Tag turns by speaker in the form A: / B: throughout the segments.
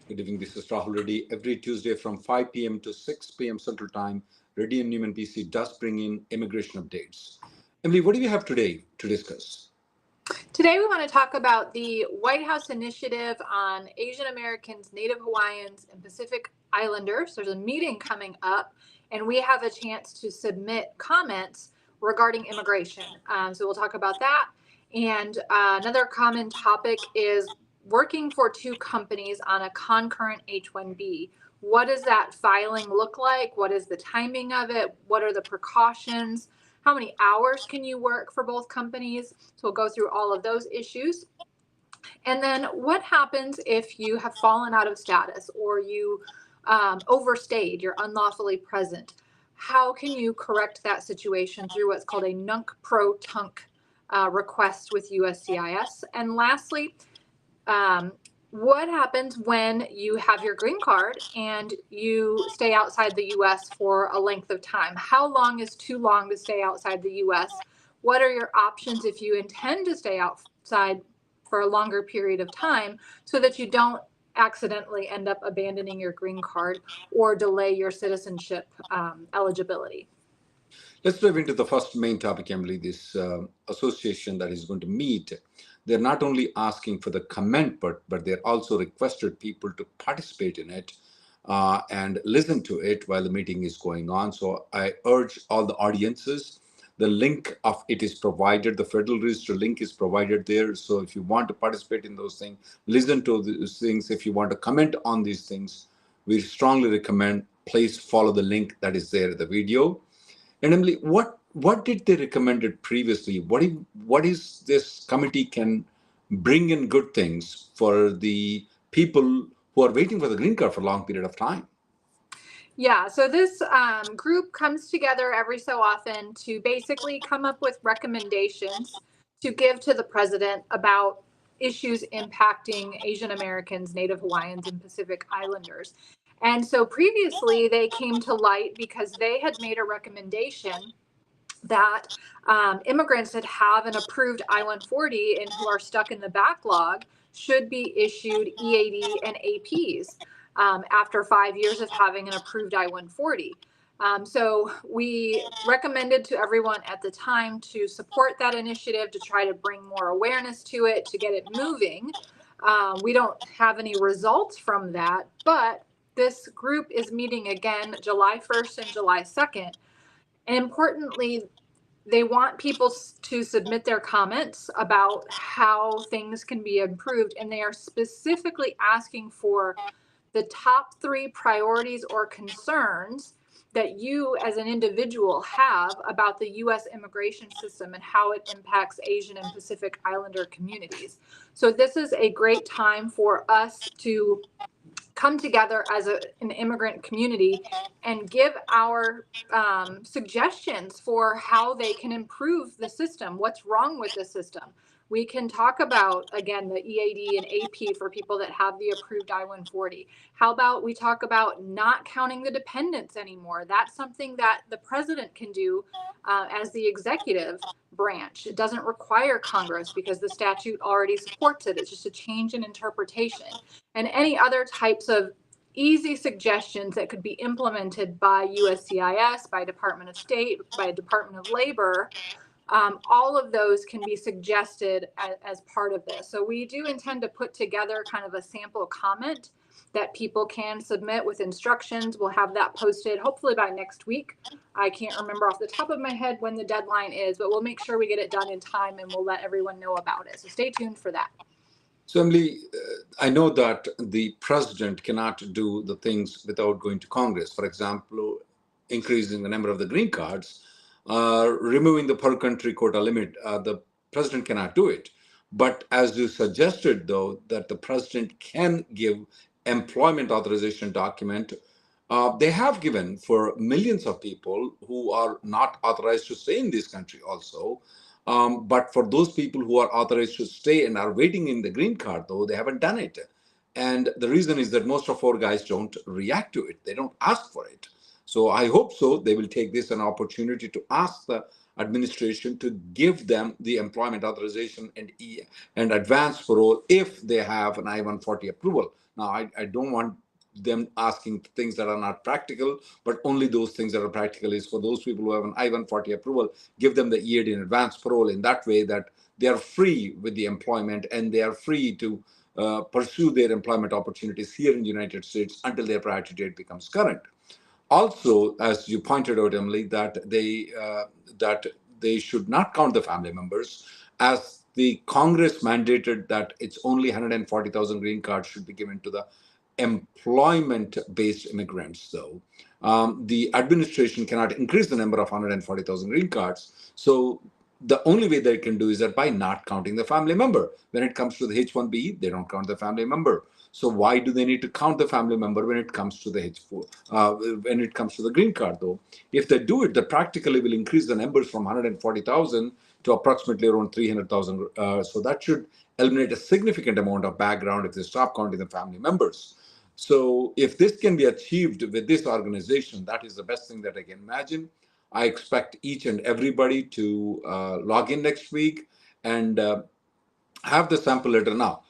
A: Good evening. This is Rahul Reddy. Every Tuesday from 5 p.m. to 6 p.m. Central Time, Reddy Neumann P.C. does bring in immigration updates. Emily, what do we have today to discuss?
B: Today we want to talk about the White House initiative on Asian Americans, Native Hawaiians, and Pacific Islanders. There's a meeting coming up, and we have a chance to submit comments regarding immigration. So we'll talk about that. And another common topic is working for two companies on a concurrent H-1B. What does that filing look like? What is the timing of it? What are the precautions? How many hours can you work for both companies? So we'll go through all of those issues. And then what happens if you have fallen out of status or you overstayed, you're unlawfully present? How can you correct that situation through what's called a Nunc pro Tunc request with USCIS? And lastly, what happens when you have your green card and you stay outside the U.S. for a length of time? How long is too long to stay outside the U.S.? What are your options if you intend to stay outside for a longer period of time so that you don't accidentally end up abandoning your green card or delay your citizenship eligibility?
A: Let's dive into the first main topic, Emily, this association that is going to meet. They're not only asking for the comment, but they're also requested people to participate in it and listen to it while the meeting is going on. So I urge all the audiences, the link of it is provided, the Federal Register link is provided there. So if you want to participate in those things, listen to those things. If you want to comment on these things, we strongly recommend, please follow the link that is there in the video. And Emily, what did they recommended previously? What is this committee can bring in good things for the people who are waiting for the green card for a long period of time?
B: Yeah, so this group comes together every so often to basically come up with recommendations to give to the president about issues impacting Asian Americans, Native Hawaiians, and Pacific Islanders. And so previously they came to light because they had made a recommendation that immigrants that have an approved I-140 and who are stuck in the backlog should be issued EAD and APs after 5 years of having an approved I-140. So we recommended to everyone at the time to support that initiative, to try to bring more awareness to it, to get it moving. We don't have any results from that, but this group is meeting again July 1st and July 2nd. And importantly, they want people to submit their comments about how things can be improved. And they are specifically asking for the top 3 priorities or concerns that you as an individual have about the U.S. immigration system and how it impacts Asian and Pacific Islander communities. So this is a great time for us to come together as an immigrant community and give our suggestions for how they can improve the system. What's wrong with the system? We can talk about, again, the EAD and AP for people that have the approved I-140. How about we talk about not counting the dependents anymore? That's something that the president can do as the executive branch. It doesn't require Congress because the statute already supports it. It's just a change in interpretation. And any other types of easy suggestions that could be implemented by USCIS, by Department of State, by Department of Labor, all of those can be suggested as part of this. So we do intend to put together kind of a sample comment that people can submit with instructions. We'll have that posted hopefully by next week. I can't remember off the top of my head when the deadline is, but we'll make sure we get it done in time and we'll let everyone know about it. So stay tuned for that.
A: So Emily, I know that the president cannot do the things without going to Congress. For example, increasing the number of the green cards, removing the per country quota limit. The president cannot do it. But as you suggested, though, that the president can give employment authorization document, they have given for millions of people who are not authorized to stay in this country also. But for those people who are authorized to stay and are waiting in the green card, though, they haven't done it. And the reason is that most of our guys don't react to it. They don't ask for it. So I hope so. They will take this an opportunity to ask the administration to give them the employment authorization and advance parole if they have an I-140 approval. Now, I don't want them asking things that are not practical, but only those things that are practical is for those people who have an I-140 approval, give them the EAD in advance parole in that way that they are free with the employment and they are free to pursue their employment opportunities here in the United States until their priority date becomes current. Also, as you pointed out, Emily, that they should not count the family members, as the Congress mandated that it's only 140,000 green cards should be given to the employment-based immigrants, though. The administration cannot increase the number of 140,000 green cards. So the only way they can do is that by not counting the family member. When it comes to the H-1B, they don't count the family member. So why do they need to count the family member when it comes to the H-4, when it comes to the green card, though? If they do it, that practically will increase the numbers from 140,000 to approximately around 300,000. So that should eliminate a significant amount of background if they stop counting the family members. So if this can be achieved with this organization, that is the best thing that I can imagine. I expect each and everybody to log in next week and have the sample letter now.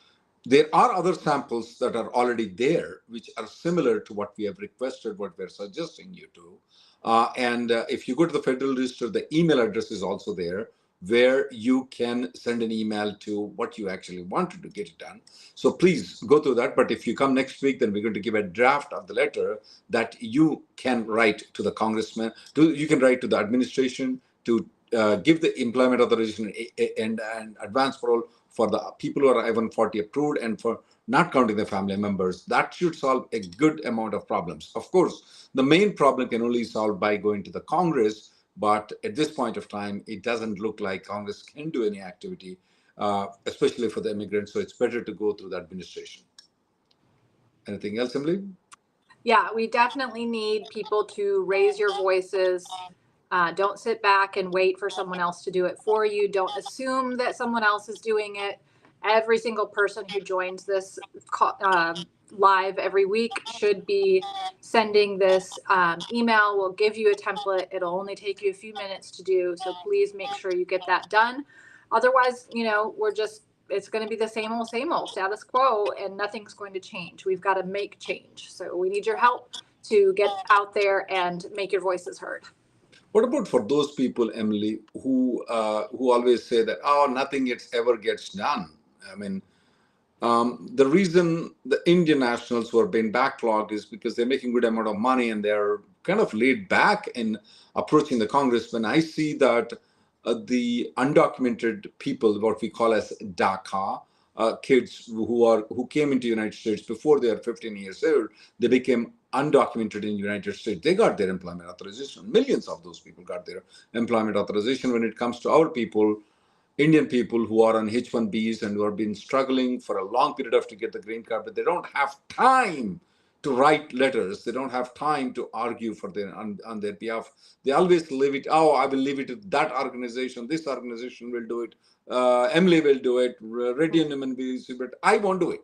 A: There are other samples that are already there, which are similar to what we have requested, what we're suggesting you to. And if you go to the Federal Register, the email address is also there, where you can send an email to what you actually wanted to get it done. So please go through that. But if you come next week, then we're going to give a draft of the letter that you can write to the congressman, you can write to the administration to give the employment authorization and advance parole for the people who are I-140 approved and for not counting the family members. That should solve a good amount of problems. Of course, the main problem can only be solved by going to the Congress, but at this point of time, it doesn't look like Congress can do any activity, especially for the immigrants. So it's better to go through the administration. Anything else, Emily?
B: Yeah, we definitely need people to raise your voices. Don't sit back and wait for someone else to do it for you. Don't assume that someone else is doing it. Every single person who joins this live every week should be sending this email. We'll give you a template. It'll only take you a few minutes to do. So please make sure you get that done. Otherwise, it's going to be the same old status quo, and nothing's going to change. We've got to make change. So we need your help to get out there and make your voices heard.
A: What about for those people, Emily, who always say that, oh, nothing ever gets done? I mean, the reason the Indian nationals who are being backlogged is because they're making good amount of money and they're kind of laid back in approaching the Congress. When I see that the undocumented people, what we call as DACA, kids who came into the United States before they are 15 years old, they became undocumented in the United States. They got their employment authorization. Millions of those people got their employment authorization. When it comes to our people, Indian people who are on H-1Bs and who have been struggling for a long period of to get the green card, but they don't have time to write letters. They don't have time to argue for on their behalf. They always leave it, oh, I will leave it to that organization. This organization will do it. Emily will do it. Reddy Neumann will do it. I won't do it.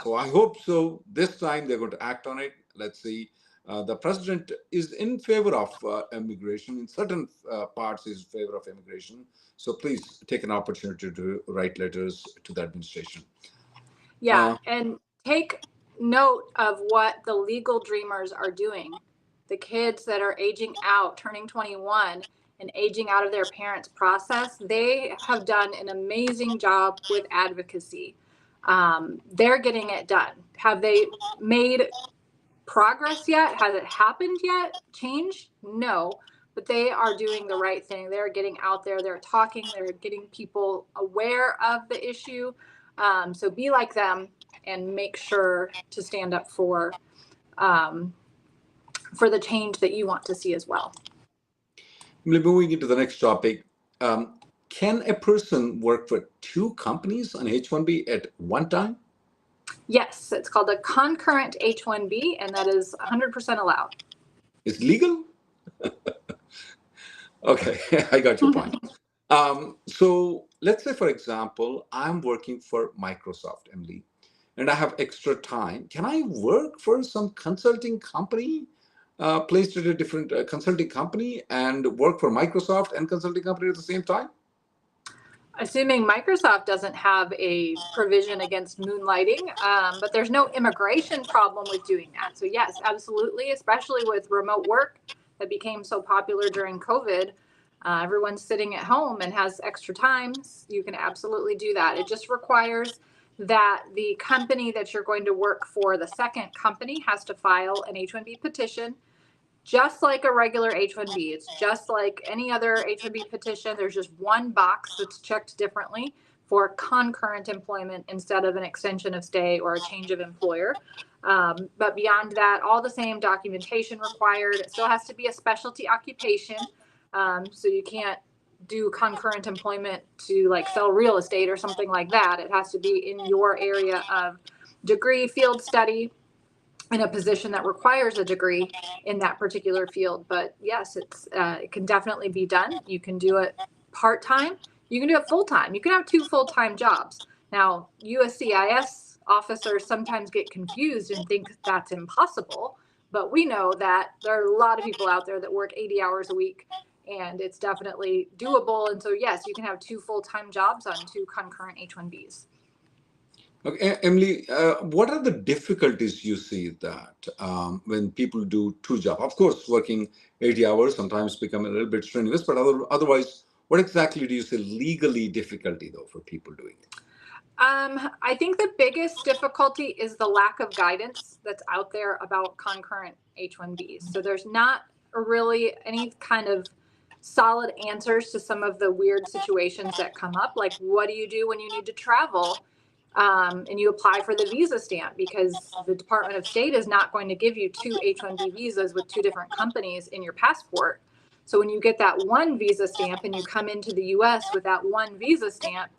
A: So I hope so. This time they're going to act on it. Let's see. The president is in favor of immigration. In certain parts, he's in favor of immigration. So please take an opportunity to write letters to the administration.
B: Yeah, and take note of what the legal dreamers are doing. The kids that are aging out, turning 21, and aging out of their parents' process, they have done an amazing job with advocacy. They're getting it done. Have they made progress yet? Has it happened yet? Change? No, but they are doing the right thing. They're getting out there, they're talking, they're getting people aware of the issue. So be like them and make sure to stand up for the change that you want to see as well.
A: Moving into the next topic, can a person work for two companies on H-1B at one time?
B: Yes, it's called a concurrent H-1B, and that is 100% allowed.
A: It's legal? Okay, I got your point. So let's say, for example, I'm working for Microsoft, Emily, and I have extra time. Can I work for some consulting company, placed at a different consulting company, and work for Microsoft and consulting company at the same time?
B: assuming Microsoft doesn't have a provision against moonlighting, but there's no immigration problem with doing that. So yes, absolutely, especially with remote work that became so popular during COVID. Everyone's sitting at home and has extra time. You can absolutely do that. It just requires that the company that you're going to work for, the second company, has to file an H-1B petition, just like a regular H-1B. It's just like any other H-1B petition. There's just one box that's checked differently for concurrent employment instead of an extension of stay or a change of employer. But beyond that, all the same documentation required. It still has to be a specialty occupation. So you can't do concurrent employment to like sell real estate or something like that. It has to be in your area of degree, field study, in a position that requires a degree in that particular field. But yes, it can definitely be done. You can do it part-time. You can do it full-time. You can have 2 full-time jobs. Now, USCIS officers sometimes get confused and think that's impossible, but we know that there are a lot of people out there that work 80 hours a week, and it's definitely doable. And so yes, you can have 2 full-time jobs on 2 concurrent H-1Bs.
A: Okay, Emily, what are the difficulties you see that when people do 2 jobs? Of course, working 80 hours sometimes become a little bit strenuous, but otherwise, what exactly do you see legally difficulty though for people doing it?
B: I think the biggest difficulty is the lack of guidance that's out there about concurrent H-1Bs. So there's not really any kind of solid answers to some of the weird situations that come up. Like, what do you do when you need to travel and you apply for the visa stamp? Because the Department of State is not going to give you 2 H-1B visas with 2 different companies in your passport. So when you get that one visa stamp and you come into the US with that one visa stamp,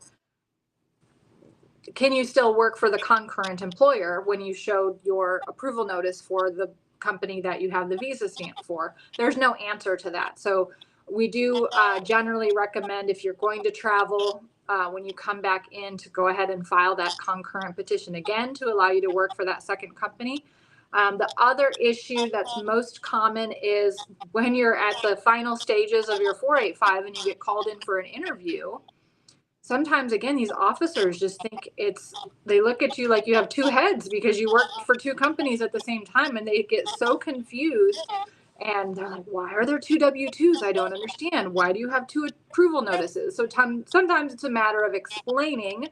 B: can you still work for the concurrent employer when you showed your approval notice for the company that you have the visa stamp for? There's no answer to that. So we do generally recommend, if you're going to travel, when you come back in, to go ahead and file that concurrent petition again to allow you to work for that second company. The other issue that's most common is when you're at the final stages of your 485 and you get called in for an interview. Sometimes, again, these officers just think they look at you like you have 2 heads because you work for 2 companies at the same time, and they get so confused. And they're like, why are there 2 W-2s? I don't understand. Why do you have 2 approval notices? So sometimes it's a matter of explaining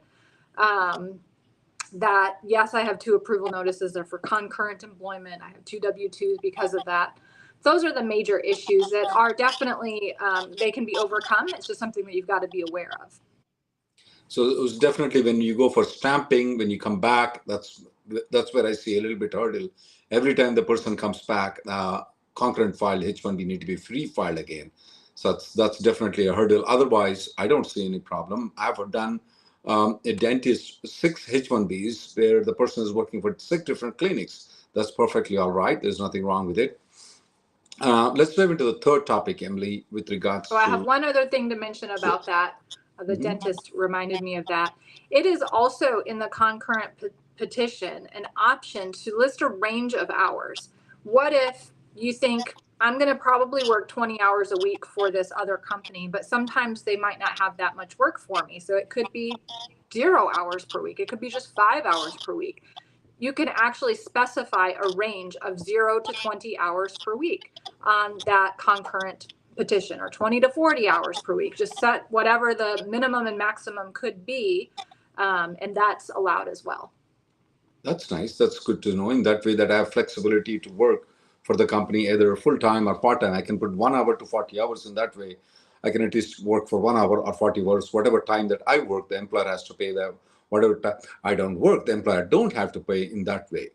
B: that, yes, I have 2 approval notices. They're for concurrent employment. I have 2 W-2s because of that. Those are the major issues that are definitely, they can be overcome. It's just something that you've got to be aware of.
A: So it was definitely when you go for stamping, when you come back, that's where I see a little bit hurdle. Every time the person comes back, concurrent filed H-1B need to be free-filed again. So that's definitely a hurdle. Otherwise, I don't see any problem. I've done a dentist 6 H-1Bs where the person is working for 6 different clinics. That's perfectly all right. There's nothing wrong with it. Let's dive into the third topic, Emily, with regards to...
B: I have one other thing to mention about that. The dentist reminded me of that. It is also in the concurrent petition an option to list a range of hours. What if you think, I'm going to probably work 20 hours a week for this other company, but sometimes they might not have that much work for me. So it could be 0 hours per week. It could be just 5 hours per week. You can actually specify a range of 0 to 20 hours per week on that concurrent petition, or 20 to 40 hours per week. Just set whatever the minimum and maximum could be, and that's allowed as well.
A: That's nice. That's good to know. In that way, that I have flexibility to work for the company, either full-time or part-time. I can put 1 hour to 40 hours. In that way, I can at least work for 1 hour or 40 hours. Whatever time that I work, the employer has to pay that. Whatever time I don't work, the employer don't have to pay in that way.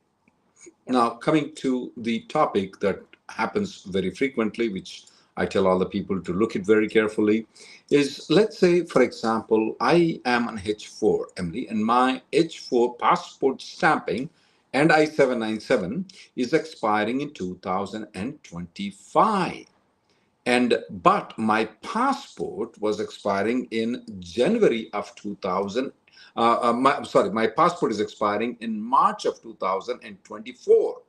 A: Now, coming to the topic that happens very frequently, which I tell all the people to look at very carefully, is, let's say, for example, I am an H4, Emily, and my H4 passport stamping and I-797 is expiring in 2025. But my passport was expiring in January of 2000. My passport is expiring in March of 2024.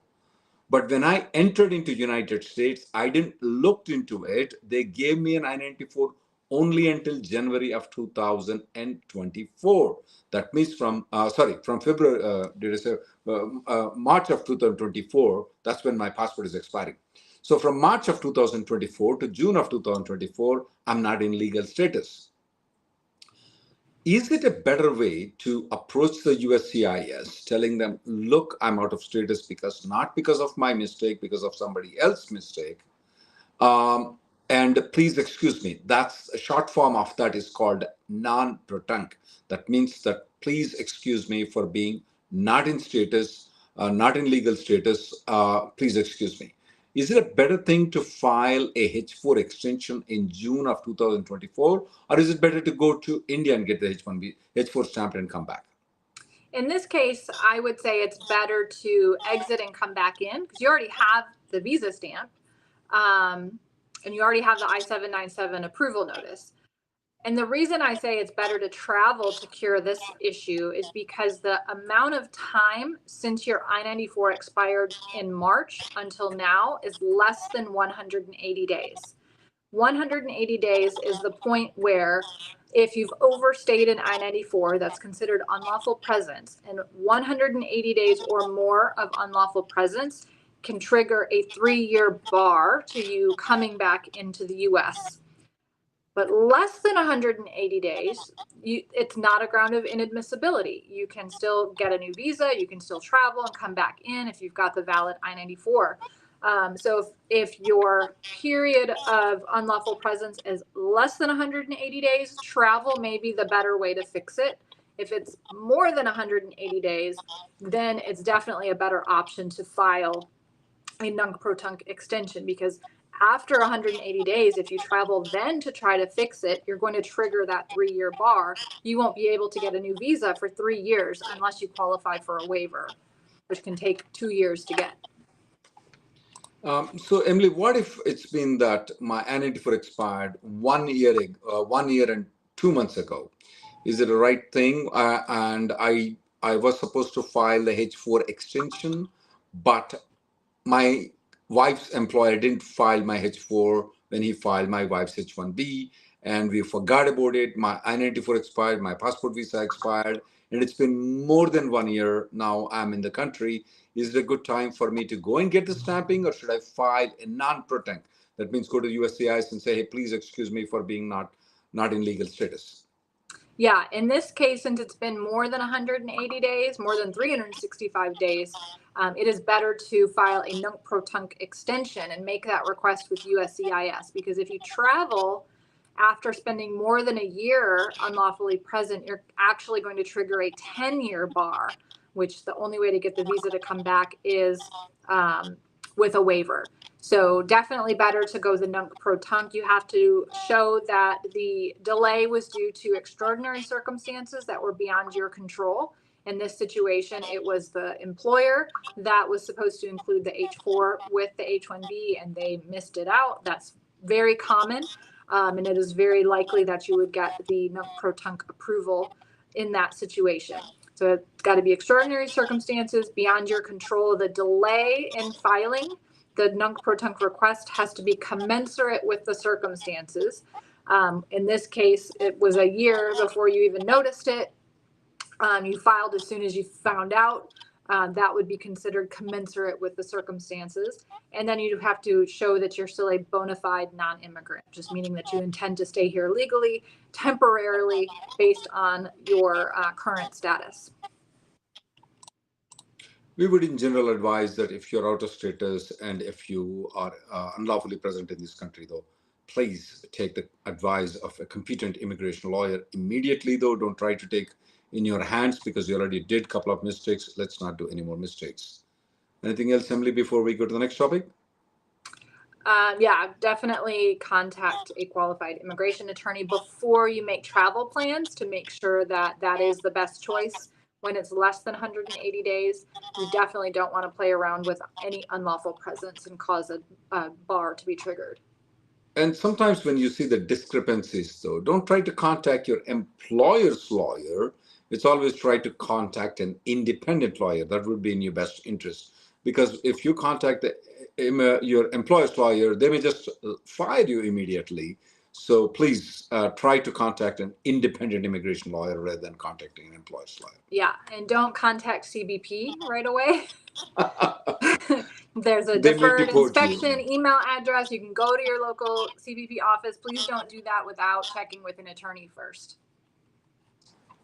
A: But when I entered into United States, I didn't look into it. They gave me an I-94 only until January of 2024. That means from February, March of 2024, that's when my passport is expiring. So from March of 2024 to June of 2024, I'm not in legal status. Is it a better way to approach the USCIS, telling them, look, I'm out of status not because of my mistake, because of somebody else's mistake, and please excuse me. That's a short form of that is called non-pro-tunc. That means that please excuse me for being not in status, not in legal status. Please excuse me. Is it a better thing to file a H-4 extension in June of 2024, or is it better to go to India and get the H-1B, H-4 stamped and come back?
B: In this case, I would say it's better to exit and come back in because you already have the visa stamp, and you already have the I-797 approval notice. And the reason I say it's better to travel to cure this issue is because the amount of time since your I-94 expired in March until now is less than 180 days. 180 days is the point where if you've overstayed an I-94, that's considered unlawful presence, and 180 days or more of unlawful presence can trigger a 3-year bar to you coming back into the U.S. But less than 180 days, it's not a ground of inadmissibility. You can still get a new visa, you can still travel and come back in if you've got the valid I-94. So if your period of unlawful presence is less than 180 days, travel may be the better way to fix it. If it's more than 180 days, then it's definitely a better option to file a Nunc pro tunc extension, because after 180 days, if you travel then to try to fix it, you're going to trigger that 3-year bar. You won't be able to get a new visa for 3 years unless you qualify for a waiver, which can take 2 years to get.
A: So Emily, what if it's been that my I-94 expired 1 year and 2 months ago? Is it the right thing? And I was supposed to file the H-4 extension, but my wife's employer didn't file my H-4 when he filed my wife's H-1B, and we forgot about it. My I-94 expired, my passport visa expired, and it's been more than 1 year now I'm in the country. Is it a good time for me to go and get the stamping, or should I file a non-pro-tunc? That means go to USCIS and say, hey, please excuse me for being not in legal status.
B: Yeah, in this case, since it's been more than 180 days, more than 365 days, it is better to file a Nunc pro tunc extension and make that request with USCIS, because if you travel after spending more than a year unlawfully present, you're actually going to trigger a 10-year bar, which the only way to get the visa to come back is with a waiver. So definitely better to go the Nunc pro tunc. You have to show that the delay was due to extraordinary circumstances that were beyond your control. In this situation, it was the employer that was supposed to include the H-4 with the H-1B, and they missed it out. That's very common, and it is very likely that you would get the Nunc pro tunc approval in that situation. So it's got to be extraordinary circumstances beyond your control. The delay in filing the Nunc pro tunc request has to be commensurate with the circumstances. In this case, it was a year before you even noticed it. You filed as soon as you found out. That would be considered commensurate with the circumstances. And then you have to show that you're still a bona fide non-immigrant, just meaning that you intend to stay here legally, temporarily, based on your current status.
A: We would in general advise that if you're out of status and if you are unlawfully present in this country, though, please take the advice of a competent immigration lawyer immediately, though. Don't try to take in your hands because you already did a couple of mistakes. Let's not do any more mistakes. Anything else, Emily, before we go to the next topic?
B: Yeah, definitely contact a qualified immigration attorney before you make travel plans to make sure that that is the best choice. When it's less than 180 days, you definitely don't want to play around with any unlawful presence and cause a bar to be triggered.
A: And sometimes when you see the discrepancies, though, don't try to contact your employer's lawyer. It's always try to contact an independent lawyer. That would be in your best interest. Because if you contact your employer's lawyer, they may just fire you immediately. So please try to contact an independent immigration lawyer rather than contacting an employer's lawyer.
B: Yeah, and don't contact CBP right away. There's a
A: They may
B: deferred
A: deport you.
B: inspection email address. You can go to your local CBP office. Please don't do that without checking with an attorney first.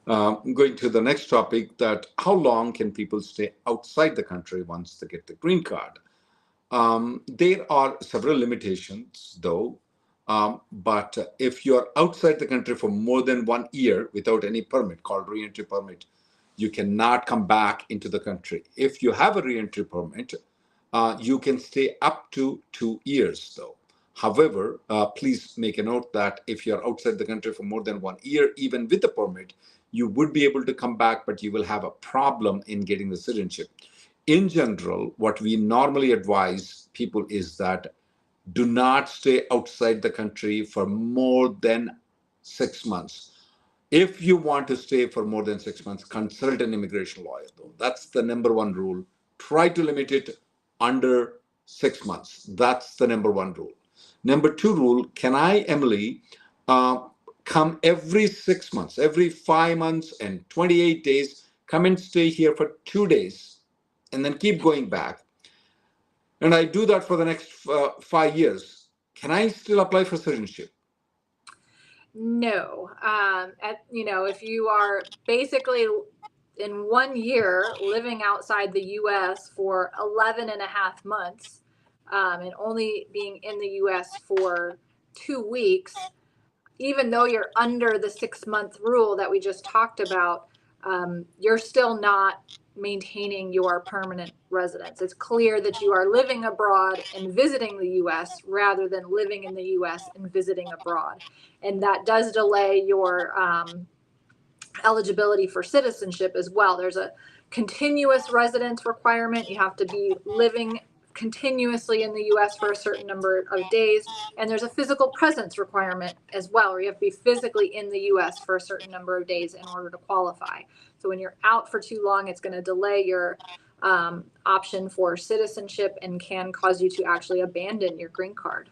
A: Going to the next topic, that how long can people stay outside the country once they get the green card? There are several limitations, though. But if you're outside the country for more than 1 year without any permit, called re-entry permit, you cannot come back into the country. If you have a re-entry permit, you can stay up to 2 years, though. However, please make a note that if you're outside the country for more than 1 year, even with the permit, you would be able to come back, but you will have a problem in getting the citizenship. In general, what we normally advise people is that do not stay outside the country for more than 6 months. If you want to stay for more than 6 months, consult an immigration lawyer, though. That's the number one rule. Try to limit it under 6 months. That's the number one rule. Number two rule, can I, Emily, come every 6 months, every 5 months and 28 days, come and stay here for 2 days and then keep going back? And I do that for the next 5 years. Can I still apply for citizenship?
B: No. If you are basically in 1 year living outside the U.S. for 11 and a half months and only being in the U.S. for 2 weeks, even though you're under the 6-month rule that we just talked about, you're still not maintaining your permanent residence. It's clear that you are living abroad and visiting the U.S. rather than living in the U.S. and visiting abroad. And that does delay your eligibility for citizenship as well. There's a continuous residence requirement. You have to be living continuously in the U.S. for a certain number of days. And there's a physical presence requirement as well, where you have to be physically in the U.S. for a certain number of days in order to qualify. So when you're out for too long, it's going to delay your option for citizenship and can cause you to actually abandon your green card.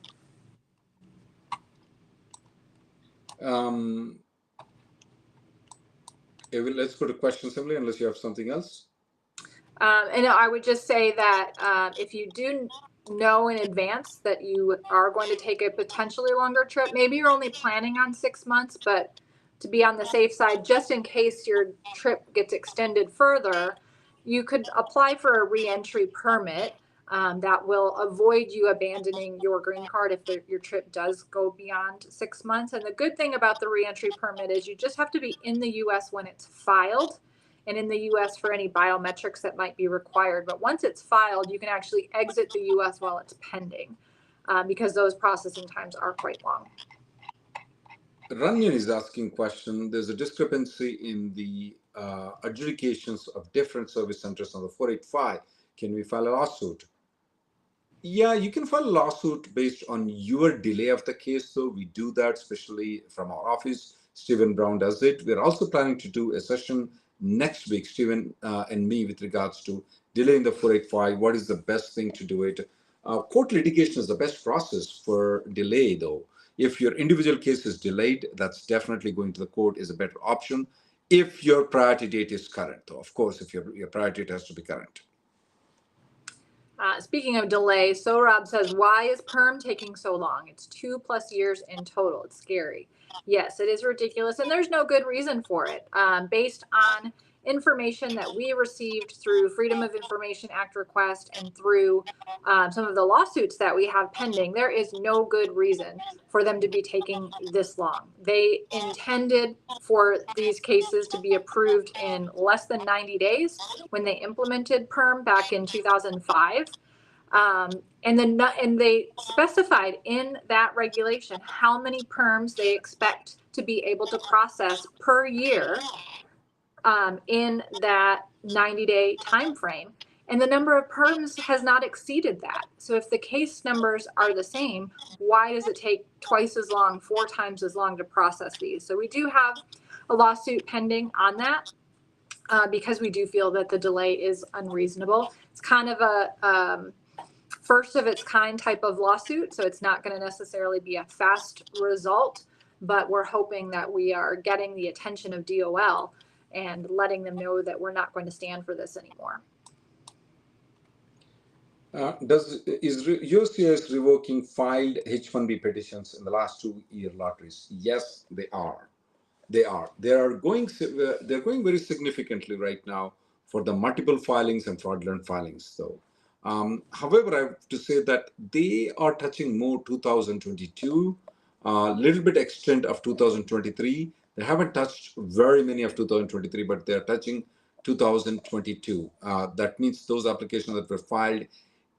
A: Let's go to questions, Emily, unless you have something else.
B: And I would just say that if you do know in advance that you are going to take a potentially longer trip, maybe you're only planning on 6 months, but to be on the safe side, just in case your trip gets extended further, you could apply for a re-entry permit that will avoid you abandoning your green card if your trip does go beyond 6 months. And the good thing about the re-entry permit is you just have to be in the U.S. when it's filed, and in the U.S. for any biometrics that might be required. But once it's filed, you can actually exit the U.S. while it's pending because those processing times are quite long.
A: Ranyan is asking a question. There's a discrepancy in the adjudications of different service centers on the 485. Can we file a lawsuit? Yeah, you can file a lawsuit based on your delay of the case. So we do that, especially from our office. Stephen Brown does it. We're also planning to do a session next week, Stephen and me, with regards to delaying the 485. What is the best thing to do it? Court litigation is the best process for delay, though. If your individual case is delayed, that's definitely going to the court is a better option. If your priority date is current, though, of course, if your priority date has to be current.
B: Speaking of delay, so Rob says, why is perm taking so long? It's 2+ years in total. It's scary. Yes, it is ridiculous, and there's no good reason for it. Based on information that we received through Freedom of Information Act request and through some of the lawsuits that we have pending, there is no good reason for them to be taking this long. They intended for these cases to be approved in less than 90 days when they implemented perm back in 2005. And they specified in that regulation how many perms they expect to be able to process per year in that 90-day time frame. And the number of perms has not exceeded that. So if the case numbers are the same, why does it take twice as long, 4 times as long to process these? So we do have a lawsuit pending on that because we do feel that the delay is unreasonable. It's kind of a first of its kind type of lawsuit, so it's not going to necessarily be a fast result, but we're hoping that we are getting the attention of DOL and letting them know that we're not going to stand for this anymore.
A: Is USCIS revoking filed H-1B petitions in the last 2-year lotteries? Yes, they are. They're going very significantly right now for the multiple filings and fraudulent filings, though. However, I have to say that they are touching more 2022, a little bit extent of 2023. They haven't touched very many of 2023, but they're touching 2022. That means those applications that were filed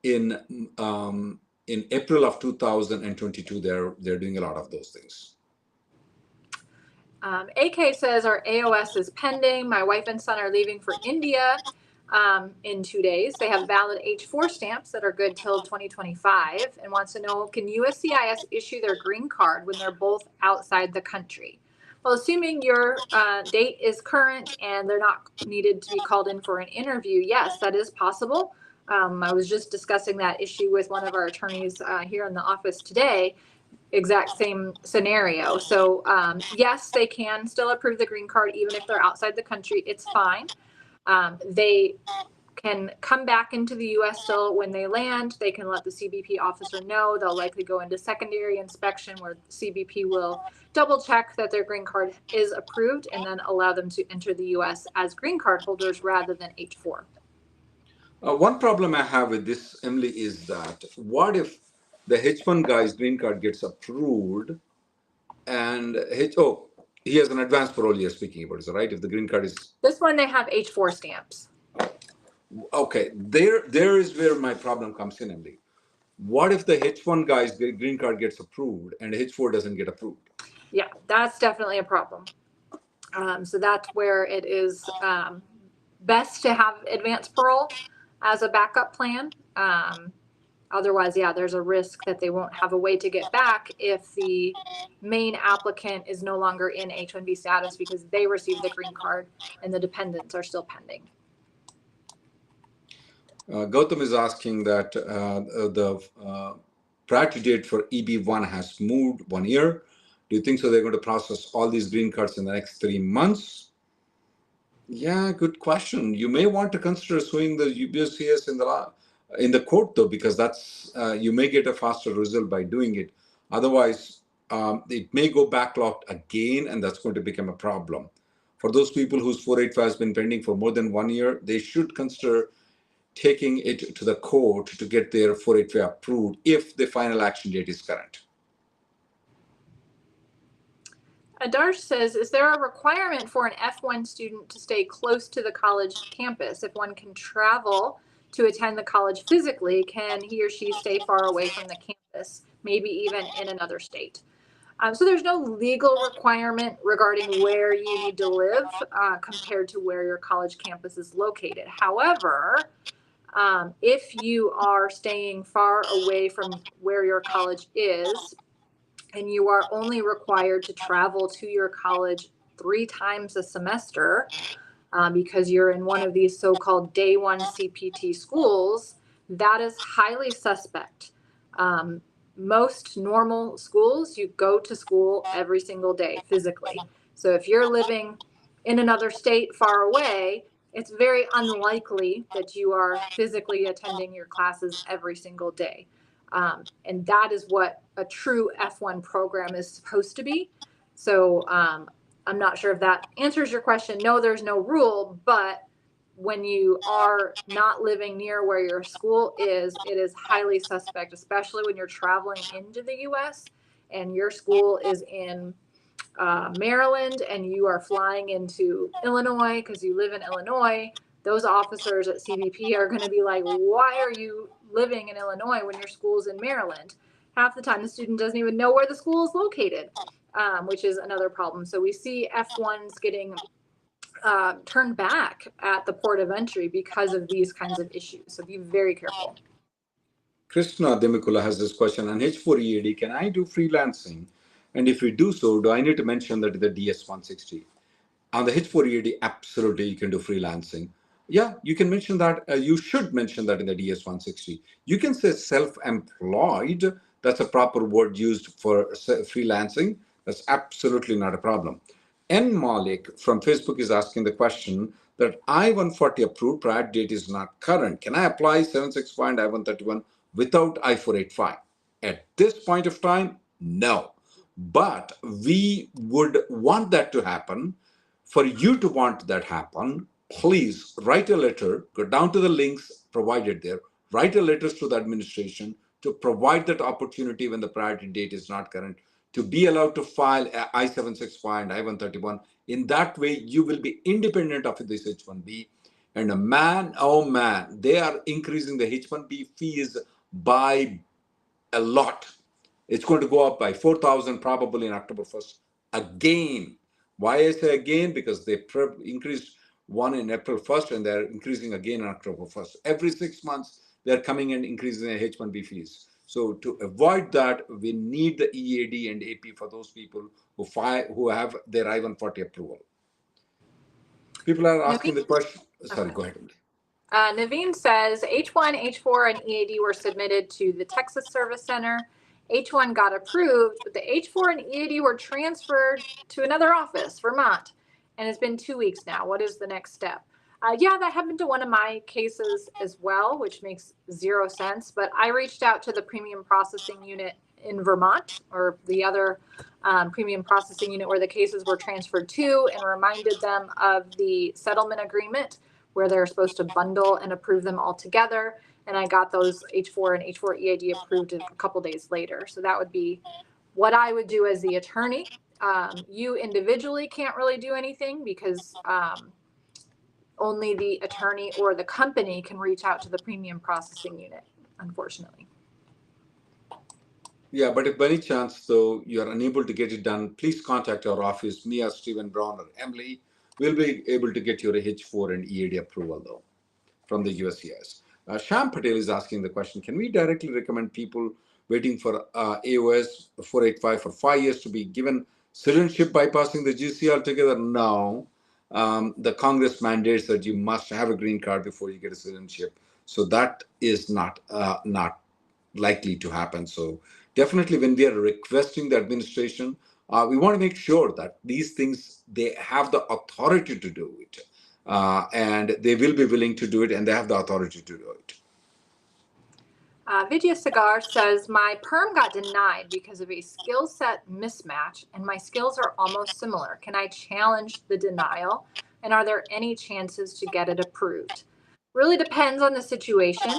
A: in April of 2022, they're doing a lot of those things.
B: AK says our AOS is pending. My wife and son are leaving for India in 2 days. They have valid H-4 stamps that are good till 2025 and wants to know, can USCIS issue their green card when they're both outside the country? Well, assuming your date is current and they're not needed to be called in for an interview, yes, that is possible. I was just discussing that issue with one of our attorneys here in the office today. Exact same scenario. So yes, they can still approve the green card even if they're outside the country. It's fine. They can come back into the U.S. still when they land. They can let the CBP officer know. They'll likely go into secondary inspection where the CBP will double check that their green card is approved and then allow them to enter the U.S. as green card holders rather than H-4.
A: One problem I have with this, Emily, is that what if the H-1 guy's green card gets approved and he has an advanced parole you're speaking about, is that right? If the green card is...
B: This one, they have H-4 stamps.
A: Okay, there is where my problem comes in, Emily. What if the H-1 guy's green card gets approved and H-4 doesn't get approved?
B: Yeah, that's definitely a problem. So that's where it is best to have advanced parole as a backup plan. Otherwise, yeah, there's a risk that they won't have a way to get back if the main applicant is no longer in H-1B status because they received the green card and the dependents are still pending.
A: Gautam is asking that the priority date for EB1 has moved 1 year. Do you think so they're going to process all these green cards in the next 3 months? Yeah, good question. You may want to consider suing the USCIS in the court, though, because that's you may get a faster result by doing it. Otherwise, it may go backlogged again, and that's going to become a problem. For those people whose 485 has been pending for more than 1 year, they should consider taking it to the court to get their 485 approved if the final action date is current.
B: Adarsh says, is there a requirement for an F1 student to stay close to the college campus? If one can travel to attend the college physically, can he or she stay far away from the campus, maybe even in another state? So there's no legal requirement regarding where you need to live compared to where your college campus is located. However, if you are staying far away from where your college is, and you are only required to travel to your college 3 times a semester because you're in one of these so-called day 1 CPT schools, that is highly suspect. Most normal schools, you go to school every single day physically. So if you're living in another state far away, it's very unlikely that you are physically attending your classes every single day. And that is what a true F1 program is supposed to be. So I'm not sure if that answers your question. No, there's no rule, but when you are not living near where your school is, it is highly suspect, especially when you're traveling into the U.S. and your school is in Maryland and you are flying into Illinois because you live in Illinois. Those officers at CBP are going to be like, why are you living in Illinois when your school's in Maryland? Half the time the student doesn't even know where the school is located, which is another problem. So we see F1s getting turned back at the port of entry because of these kinds of issues. So be very careful.
A: Krishna Demikula has this question on H4 EAD. Can I do freelancing? And if we do so, do I need to mention that the DS-160? On the H4 EAD, absolutely, you can do freelancing. Yeah, you can mention that. You should mention that in the DS 160. You can say self-employed. That's a proper word used for freelancing. That's absolutely not a problem. N. Malik from Facebook is asking the question that I-140 approved, prior date is not current. Can I apply 765 and I-131 without I-485? At this point of time, no. But we would want that to happen. For you to want that happen, please write a letter, go down to the links provided there, write a letter to the administration to provide that opportunity when the priority date is not current, to be allowed to file a I-765 and I-131. In that way, you will be independent of this H-1B. And man, oh man, they are increasing the H-1B fees by a lot. It's going to go up by 4,000 probably in October 1st again. Why I say again? Because they increased one in April 1st and they're increasing again on October 1st. Every 6 months, they're coming and increasing their H-1B fees. So to avoid that, we need the EAD and AP for those people who have their I-140 approval. People are asking the question. Sorry, go ahead.
B: Naveen says H1, H4, and EAD were submitted to the Texas Service Center. H1 got approved, but the H4 and EAD were transferred to another office, Vermont, and it's been 2 weeks now. What is the next step? Yeah, that happened to one of my cases as well, which makes zero sense. But I reached out to the premium processing unit in Vermont, or the other premium processing unit where the cases were transferred to, and reminded them of the settlement agreement where they're supposed to bundle and approve them all together. And I got those H4 and H4 EAD approved a couple days later. So that would be what I would do as the attorney. You individually can't really do anything because only the attorney or the company can reach out to the premium processing unit, unfortunately.
A: Yeah, but if by any chance, though, you are unable to get it done, please contact our office, me or Stephen Brown or Emily. We'll be able to get your H4 and EAD approval, though, from the USCIS. Sham Patel is asking the question, can we directly recommend people waiting for AOS 485 for 5 years to be given citizenship bypassing the GC altogether? No. The Congress mandates that you must have a green card before you get a citizenship. So that is not likely to happen. So definitely when we are requesting the administration, we want to make sure that these things, they have the authority to do it. And they will be willing to do it, and they have the authority to do it.
B: Vidya Sagar says, my perm got denied because of a skill set mismatch, and my skills are almost similar. Can I challenge the denial? And are there any chances to get it approved? Really depends on the situation.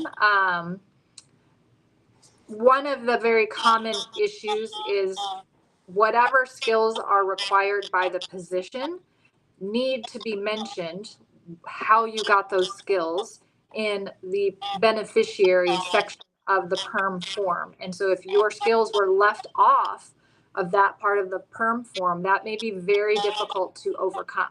B: One of the very common issues is whatever skills are required by the position need to be mentioned, how you got those skills in the beneficiary section of the perm form. And so if your skills were left off of that part of the perm form, that may be very difficult to overcome.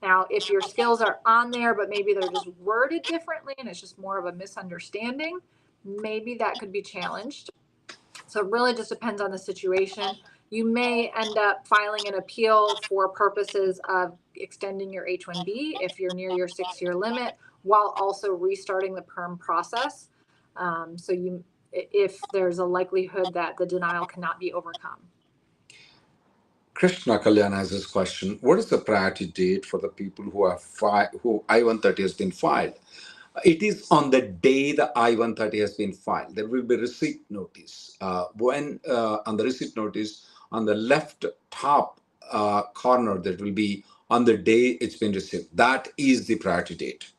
B: Now, if your skills are on there, but maybe they're just worded differently and it's just more of a misunderstanding, maybe that could be challenged. So it really just depends on the situation. You may end up filing an appeal for purposes of extending your H-1B if you're near your 6-year limit, while also restarting the perm process. If there's a likelihood that the denial cannot be overcome.
A: Krishna Kalyan has this question. What is the priority date for the people who I-130 has been filed? It is on the day the I-130 has been filed. There will be receipt notice. On the receipt notice, on the left top corner, that will be on the day it's been received. That is the priority date.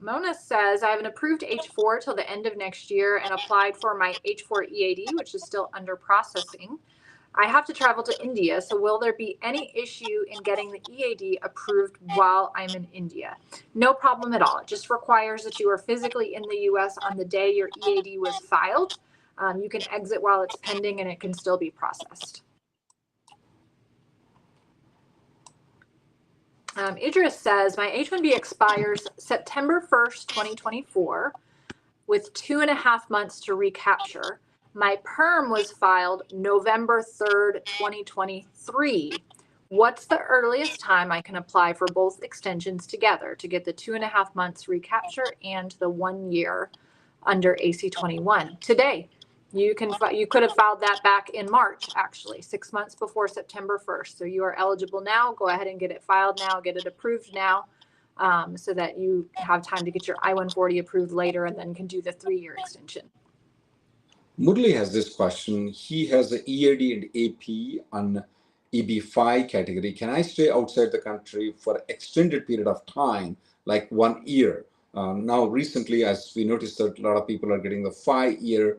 B: Mona says, I have an approved H-4 till the end of next year and applied for my H-4 EAD, which is still under processing. I have to travel to India, so will there be any issue in getting the EAD approved while I'm in India? No problem at all. It just requires that you are physically in the U.S. on the day your EAD was filed. You can exit while it's pending and it can still be processed. Idris says, my H-1B expires September 1st, 2024, with 2.5 months to recapture. My perm was filed November 3rd, 2023, What's the earliest time I can apply for both extensions together to get the 2.5 months recapture and the 1 year under AC 21? Today. You could have filed that back in March, actually, 6 months before September 1st. So you are eligible now. Go ahead and get it filed now, get it approved now, so that you have time to get your I-140 approved later and then can do the 3-year extension.
A: Murli has this question. He has an EAD and AP on EB5 category. Can I stay outside the country for an extended period of time, like 1 year? Now, recently, as we noticed that a lot of people are getting the 5-year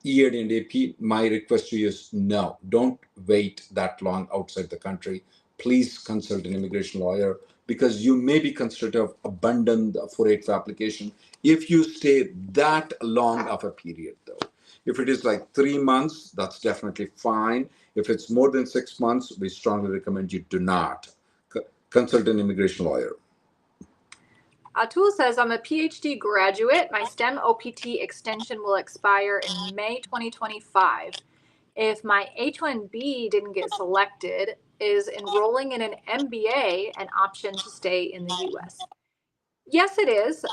A: EAD and AP, my request to you is no, don't wait that long outside the country. Please consult an immigration lawyer, because you may be considered to have abandoned the 485 application if you stay that long of a period, though. If it is like 3 months, that's definitely fine. If it's more than 6 months, we strongly recommend you do not consult an immigration lawyer.
B: Atul says, I'm a PhD graduate. My STEM OPT extension will expire in May 2025. If my H-1B didn't get selected, is enrolling in an MBA an option to stay in the U.S.? Yes, it is.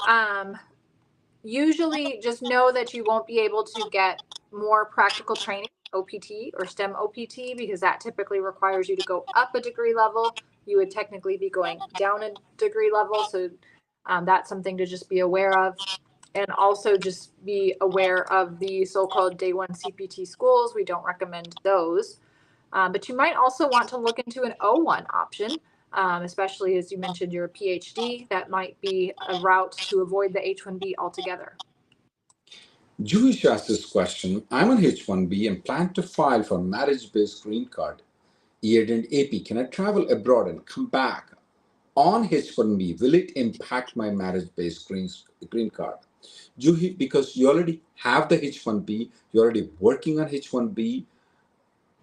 B: Usually just know that you won't be able to get more practical training, OPT or STEM OPT, because that typically requires you to go up a degree level. You would technically be going down a degree level. So that's something to just be aware of. And also just be aware of the so-called day one CPT schools. We don't recommend those. But you might also want to look into an O1 option, especially as you mentioned you're a PhD. That might be a route to avoid the H-1B altogether.
A: Jewish asked this question. I'm on H-1B and plan to file for marriage-based green card, EAD and AP. Can I travel abroad and come back on H-1B? Will it impact my marriage-based green card? Juhi, because you already have the H-1B, you're already working on H-1B.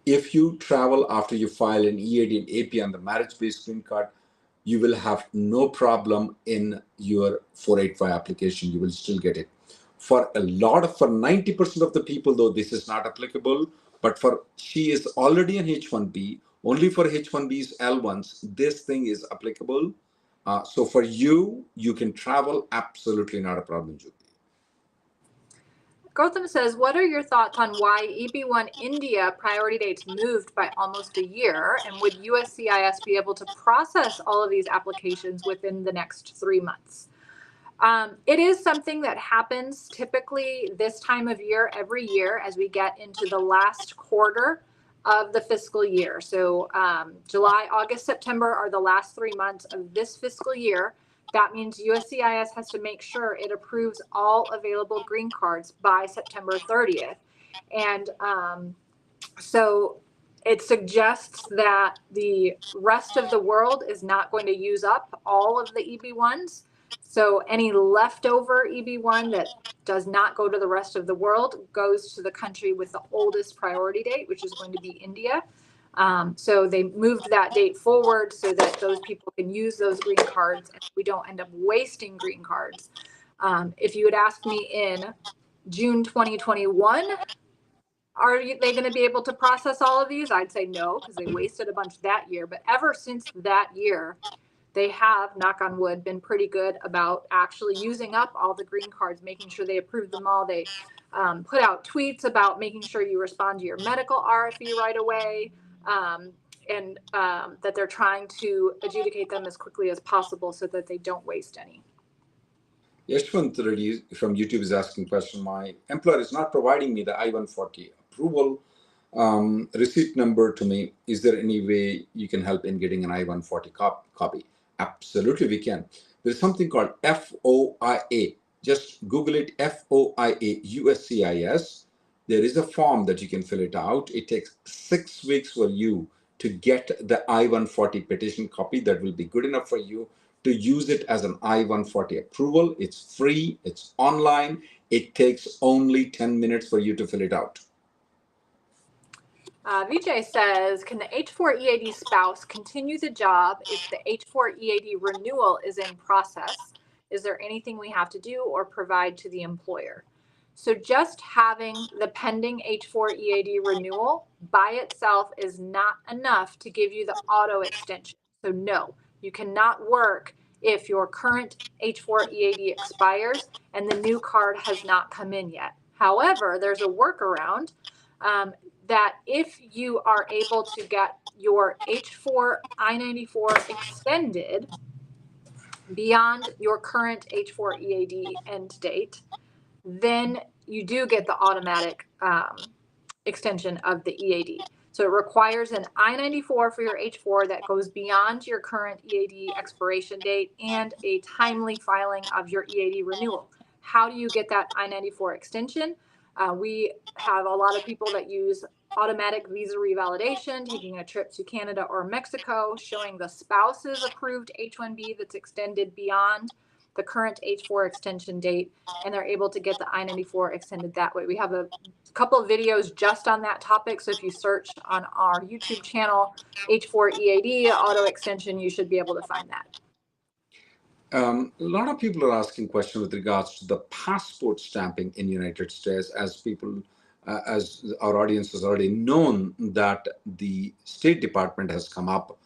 A: If you travel after you file an EAD and AP on the marriage-based green card, you will have no problem in your 485 application. You will still get it. For 90% of the people, though, this is not applicable. But she is already an H-1B. Only for H-1Bs, L1s, this thing is applicable. So for you, you can travel. Absolutely not a problem, Juhi.
B: Gautam says, what are your thoughts on why EB1 India priority dates moved by almost a year? And would USCIS be able to process all of these applications within the next 3 months? It is something that happens typically this time of year, every year, as we get into the last quarter of the fiscal year. So July, August, September are the last 3 months of this fiscal year. That means USCIS has to make sure it approves all available green cards by September 30th. And so it suggests that the rest of the world is not going to use up all of the EB1s. So any leftover EB1 that does not go to the rest of the world goes to the country with the oldest priority date, which is going to be India. So they moved that date forward so that those people can use those green cards and we don't end up wasting green cards. If you had asked me in June 2021, are they going to be able to process all of these? I'd say no, because they wasted a bunch that year. But ever since that year, they have, knock on wood, been pretty good about actually using up all the green cards, making sure they approve them all. They put out tweets about making sure you respond to your medical RFE right away. And that they're trying to adjudicate them as quickly as possible so that they don't waste any.
A: Yashwant Reddy from YouTube is asking question. My employer is not providing me the I-140 approval receipt number to me. Is there any way you can help in getting an I-140 copy? Absolutely, we can. There's something called FOIA. Just Google it, FOIA, USCIS. There is a form that you can fill it out. It takes 6 weeks for you to get the I-140 petition copy. That will be good enough for you to use it as an I-140 approval. It's free, it's online. It takes only 10 minutes for you to fill it out.
B: Vijay says, can the H-4 EAD spouse continue the job if the H-4 EAD renewal is in process? Is there anything we have to do or provide to the employer? So just having the pending H-4 EAD renewal by itself is not enough to give you the auto extension. So no, you cannot work if your current H-4 EAD expires and the new card has not come in yet. However, there's a workaround that if you are able to get your H-4 I-94 extended beyond your current H-4 EAD end date, then you do get the automatic extension of the EAD. So it requires an I-94 for your H-4 that goes beyond your current EAD expiration date and a timely filing of your EAD renewal. How do you get that I-94 extension? We have a lot of people that use automatic visa revalidation, taking a trip to Canada or Mexico, showing the spouse's approved H-1B that's extended beyond the current H-4 extension date, and they're able to get the I-94 extended that way. We have a couple of videos just on that topic, so if you search on our YouTube channel, H-4 EAD auto extension, you should be able to find that.
A: A lot of people are asking questions with regards to the passport stamping in United States, as people, as our audience has already known that the State Department has come up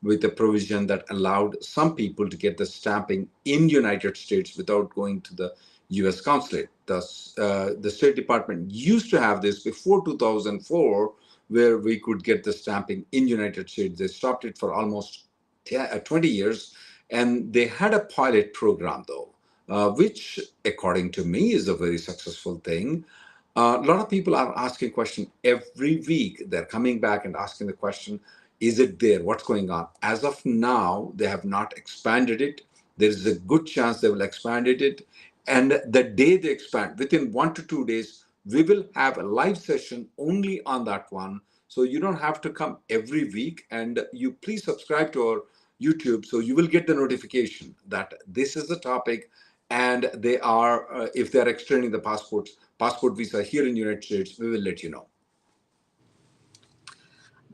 A: with a provision that allowed some people to get the stamping in United States without going to the U.S. consulate. Thus, the State Department used to have this before 2004, where we could get the stamping in United States. They stopped it for almost 20 years. And they had a pilot program, though, which, according to me, is a very successful thing. A lot of people are asking questions every week. They're coming back and asking the question, is it there? What's going on? As of now, they have not expanded it. There is a good chance they will expand it. And the day they expand, within 1 to 2 days, we will have a live session only on that one. So you don't have to come every week. And you please subscribe to our YouTube, so you will get the notification that this is the topic, and they are, if they're extending the passport visa here in the United States, we will let you know.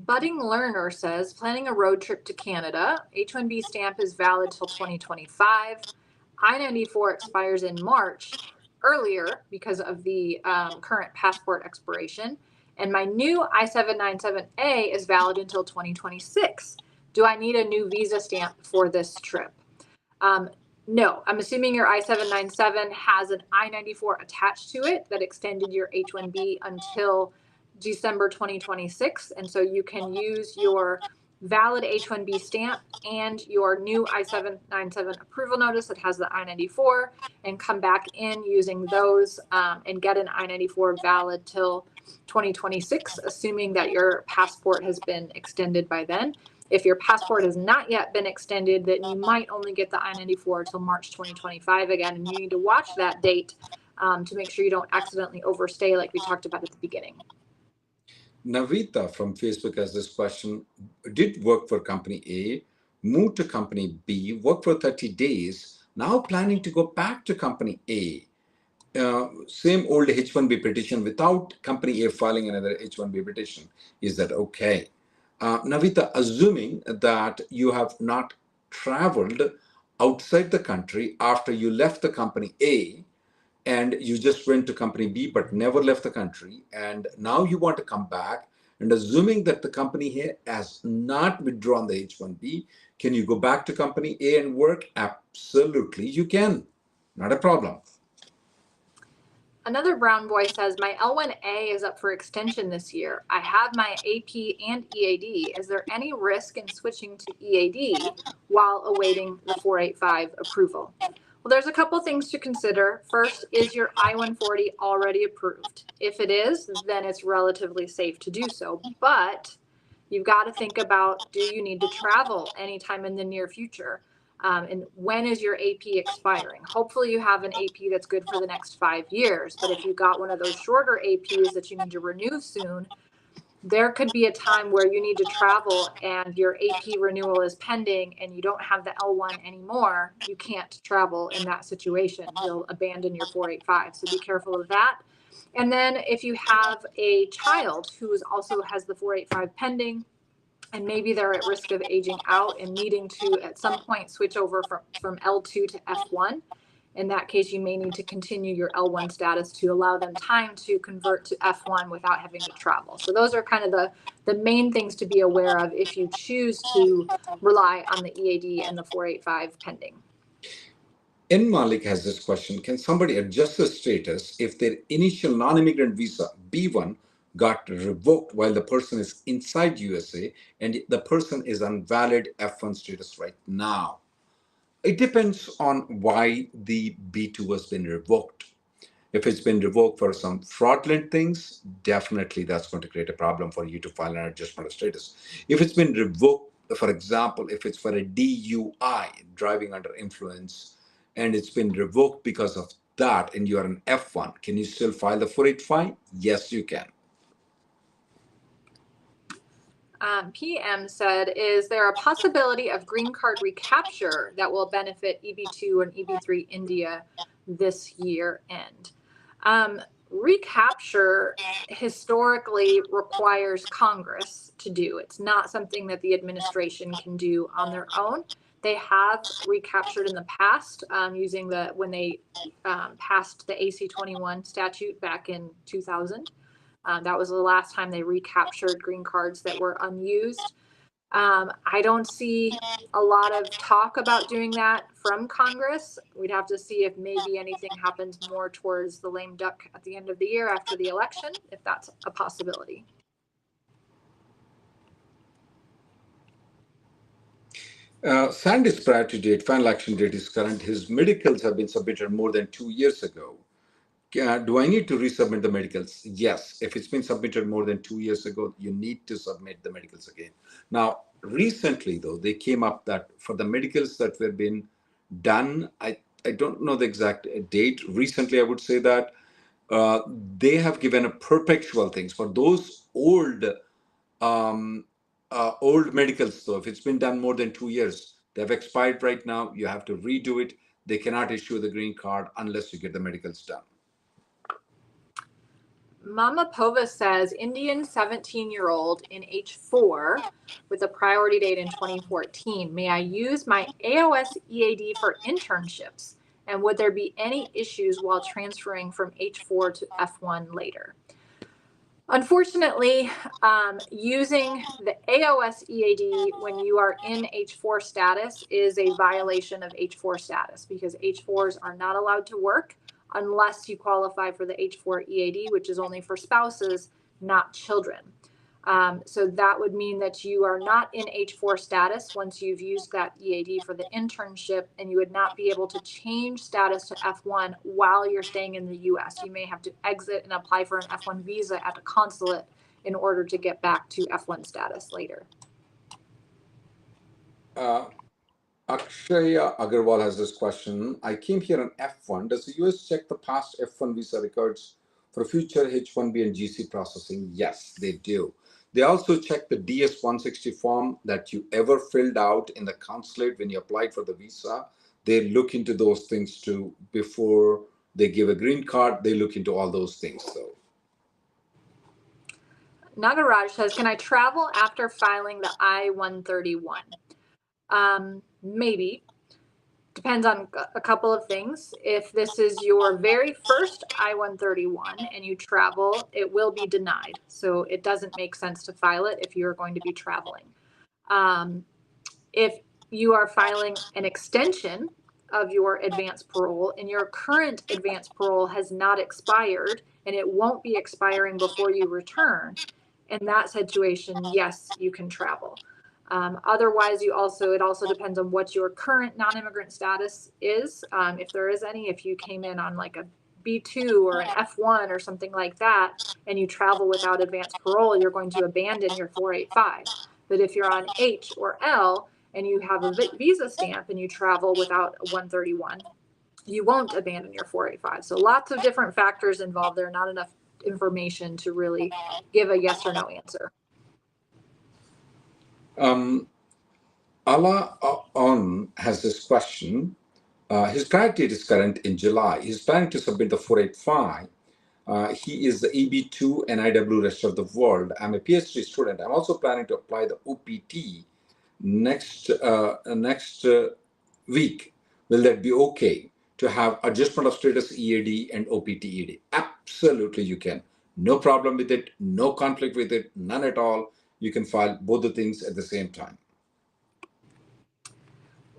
B: Budding Learner says, planning a road trip to Canada. H-1B stamp is valid till 2025. I-94 expires in March, earlier because of the current passport expiration. And my new I-797A is valid until 2026. Do I need a new visa stamp for this trip? No, I'm assuming your I-797 has an I-94 attached to it that extended your H-1B until December 2026. And so you can use your valid H-1B stamp and your new I-797 approval notice that has the I-94 and come back in using those and get an I-94 valid till 2026, assuming that your passport has been extended by then. If your passport has not yet been extended, then you might only get the I-94 till March 2025 again, and you need to watch that date to make sure you don't accidentally overstay like we talked about at the beginning.
A: Navita from Facebook has this question. Did work for company A, moved to company B, worked for 30 days, now planning to go back to company A. Same old H-1B petition without company A filing another H-1B petition. Is that okay? Navita, assuming that you have not traveled outside the country after you left the company A, and you just went to company B but never left the country, and now you want to come back, and assuming that the company here has not withdrawn the H-1B, can you go back to company A and work? Absolutely, you can. Not a problem.
B: Another Brown boy says, my L1A is up for extension this year. I have my AP and EAD. Is there any risk in switching to EAD while awaiting the 485 approval? Well, there's a couple things to consider. First, is your I-140 already approved? If it is, then it's relatively safe to do so. But you've got to think about, do you need to travel anytime in the near future? And when is your AP expiring? Hopefully you have an AP that's good for the next 5 years. But if you've got one of those shorter APs that you need to renew soon, there could be a time where you need to travel and your AP renewal is pending and you don't have the L1 anymore. You can't travel in that situation. You'll abandon your 485. So be careful of that. And then if you have a child who also has the 485 pending, and maybe they're at risk of aging out and needing to at some point switch over from L2 to F1, In that case, you may need to continue your L1 status to allow them time to convert to F1 without having to travel. So those are kind of the main things to be aware of if you choose to rely on the EAD and the 485 pending.
A: N. Malik has this question: can somebody adjust the status if their initial non-immigrant visa B1 got revoked while the person is inside USA and the person is on valid F1 status right now? It depends on why the B2 has been revoked. If it's been revoked for some fraudulent things, definitely that's going to create a problem for you to file an adjustment of status. If it's been revoked, for example, if it's for a DUI, driving under influence, and it's been revoked because of that, and you're an F1, can you still file the 485? Yes, you can.
B: PM said, is there a possibility of green card recapture that will benefit EB2 and EB3 India this year end? Recapture historically requires Congress to do. It's not something that the administration can do on their own. They have recaptured in the past using when they passed the AC-21 statute back in 2000. That was the last time they recaptured green cards that were unused. I don't see a lot of talk about doing that from Congress. We'd have to see if maybe anything happens more towards the lame duck at the end of the year after the election, if that's a possibility.
A: Sandy's priority date, final action date is current. His medicals have been submitted more than 2 years ago. Do I need to resubmit the medicals? Yes. If it's been submitted more than 2 years ago, you need to submit the medicals again. Now, recently, though, they came up that for the medicals that were been done, I don't know the exact date. Recently, I would say that they have given a perpetual things for those old medicals, though. If it's been done more than 2 years, they've expired right now. You have to redo it. They cannot issue the green card unless you get the medicals done.
B: Mama Pova says, Indian 17-year-old in H4 with a priority date in 2014. May I use my AOS EAD for internships? And would there be any issues while transferring from H4 to F1 later? Unfortunately, using the AOS EAD when you are in H4 status is a violation of H4 status because H4s are not allowed to work unless you qualify for the H4 EAD, which is only for spouses, not children. So that would mean that you are not in H4 status once you've used that EAD for the internship, and you would not be able to change status to F1 while you're staying in the US. You may have to exit and apply for an F1 visa at the consulate in order to get back to F1 status later.
A: Akshaya Agarwal has this question. I came here on F1. Does the US check the past F1 visa records for future H-1B and GC processing? Yes, they do. They also check the DS-160 form that you ever filled out in the consulate when you applied for the visa. They look into those things too. Before they give a green card, they look into all those things though.
B: Nagaraj says, can I travel after filing the I-131? Maybe. Depends on a couple of things. If this is your very first I-131 and you travel, it will be denied. So it doesn't make sense to file it if you're going to be traveling. If you are filing an extension of your advanced parole and your current advanced parole has not expired and it won't be expiring before you return, in that situation, yes, you can travel. Otherwise, it also depends on what your current non-immigrant status is. If there is any, if you came in on like a B2 or an F1 or something like that, and you travel without advanced parole, you're going to abandon your 485. But if you're on H or L and you have a visa stamp and you travel without a 131, you won't abandon your 485. So lots of different factors involved. There are not enough information to really give a yes or no answer.
A: Allah On has this question. His priority date is current in July. He's planning to submit the 485. He is the EB2 and IW rest of the world. I'm a PhD student. I'm also planning to apply the OPT next week. Will that be okay? to have adjustment of status EAD and OPT EAD? Absolutely, you can. No problem with it, no conflict with it, none at all. You can file both the things at the same time.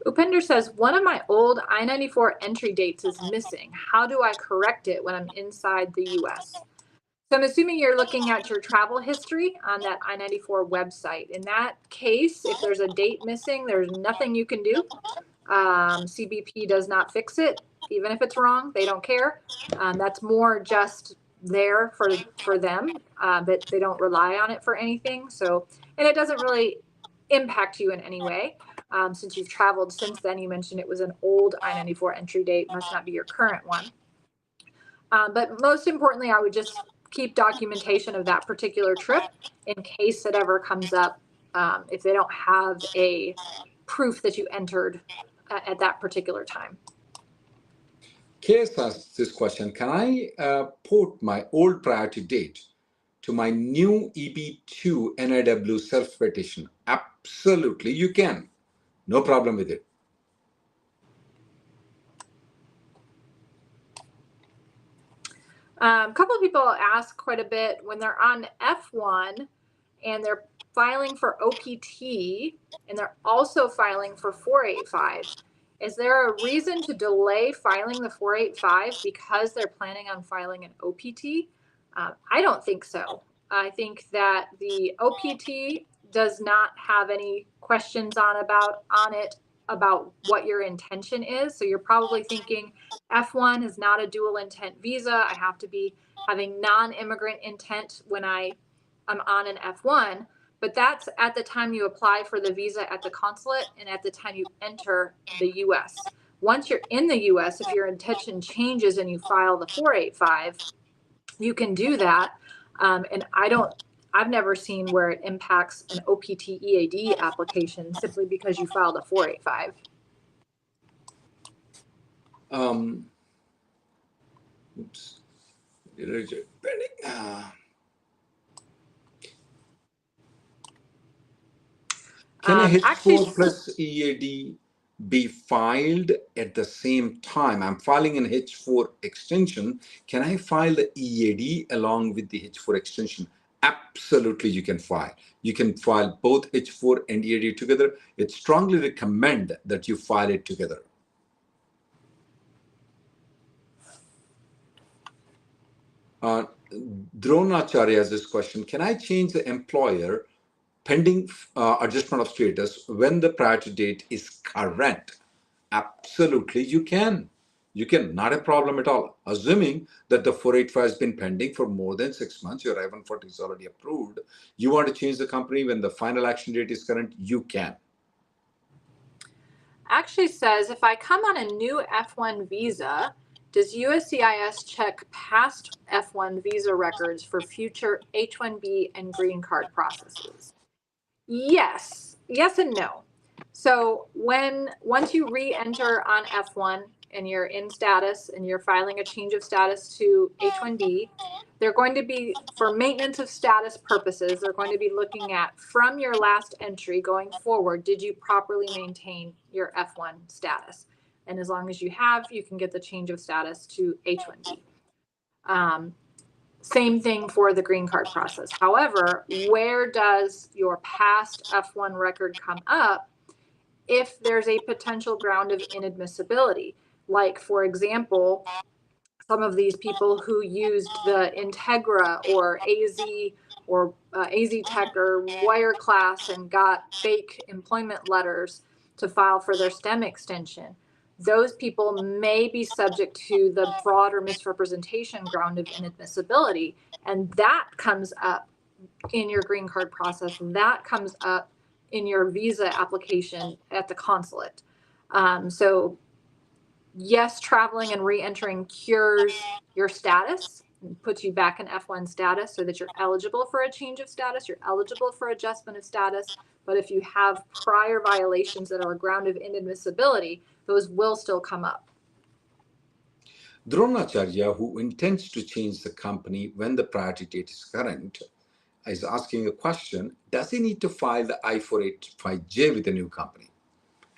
B: Upinder says, one of my old I-94 entry dates is missing. How do I correct it when I'm inside the US? So I'm assuming you're looking at your travel history on that I-94 website. In that case, if there's a date missing, there's nothing you can do. CBP does not fix it, even if it's wrong. They don't care. That's more just there for them, but they don't rely on it for anything. So, and it doesn't really impact you in any way. Since you've traveled since then, you mentioned it was an old I-94 entry date, must not be your current one. But most importantly, I would just keep documentation of that particular trip in case it ever comes up, if they don't have a proof that you entered at that particular time.
A: Case asks this question, can I port my old priority date to my new EB2 NIW self-petition? Absolutely, you can. No problem with it.
B: A couple of people ask quite a bit when they're on F1 and they're filing for OPT and they're also filing for 485. Is there a reason to delay filing the 485 because they're planning on filing an OPT? I don't think so. I think that the OPT does not have any questions on it about what your intention is. So you're probably thinking F1 is not a dual intent visa. I have to be having non-immigrant intent when I'm on an F1. But that's at the time you apply for the visa at the consulate and at the time you enter the US. Once you're in the US, if your intention changes and you file the 485, you can do that. And I've never seen where it impacts an OPT EAD application simply because you filed a 485.
A: Oops. Pending. Can a H4 plus EAD be filed at the same time? I'm filing an H4 extension. Can I file the EAD along with the H4 extension? Absolutely, you can file. You can file both H4 and EAD together. It's strongly recommend that you file it together. Dronacharya has this question. Can I change the employer pending adjustment of status when the priority date is current? Absolutely, you can. You can, not a problem at all. Assuming that the 485 has been pending for more than 6 months, your I-140 is already approved. You want to change the company when the final action date is current, you can.
B: Actually says, if I come on a new F1 visa, does USCIS check past F1 visa records for future H-1B and green card processes? Yes and no. So once you re-enter on F1 and you're in status and you're filing a change of status to H-1B, they're going to be, for maintenance of status purposes, they're going to be looking at from your last entry going forward, did you properly maintain your F1 status? And as long as you have, you can get the change of status to H-1B. Same thing for the green card process. However, where does your past F1 record come up if there's a potential ground of inadmissibility? Like, for example, some of these people who used the Integra or AZ or AZ Tech or Wireclass and got fake employment letters to file for their STEM extension. Those people may be subject to the fraud or misrepresentation ground of inadmissibility. And that comes up in your green card process. And that comes up in your visa application at the consulate. So yes, traveling and re-entering cures your status and puts you back in F1 status so that you're eligible for a change of status, you're eligible for adjustment of status. But if you have prior violations that are a ground of inadmissibility, those will still come up.
A: Dronacharya, who intends to change the company when the priority date is current, is asking a question. Does he need to file the I-485J with a new company?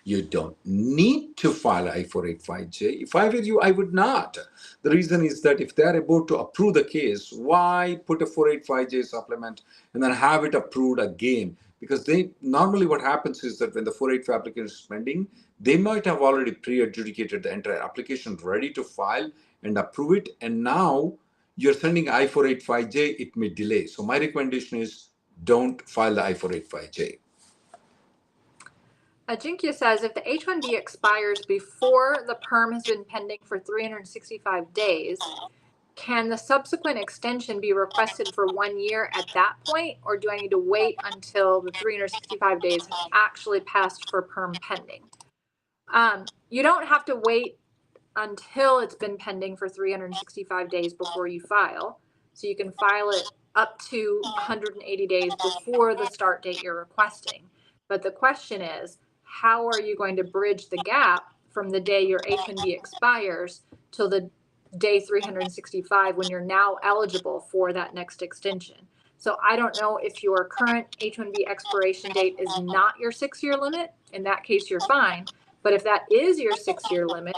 A: You don't need to file I-485J. If I were you, I would not. The reason is that if they're about to approve the case, why put a 485J supplement and then have it approved again? Because they normally what happens is that when the 485 application is pending, they might have already pre-adjudicated the entire application ready to file and approve it. And now you're sending I-485J, it may delay. So my recommendation is don't file the I-485J.
B: Ajinkya says, if the H-1B expires before the perm has been pending for 365 days, can the subsequent extension be requested for 1 year at that point, or do I need to wait until the 365 days have actually passed for perm pending? You don't have to wait until it's been pending for 365 days before you file. So you can file it up to 180 days before the start date you're requesting. But the question is, how are you going to bridge the gap from the day your H-1B expires till the day 365 when you're now eligible for that next extension? So I don't know if your current H-1B expiration date is not your 6-year limit. In that case, you're fine. But if that is your 6-year limit,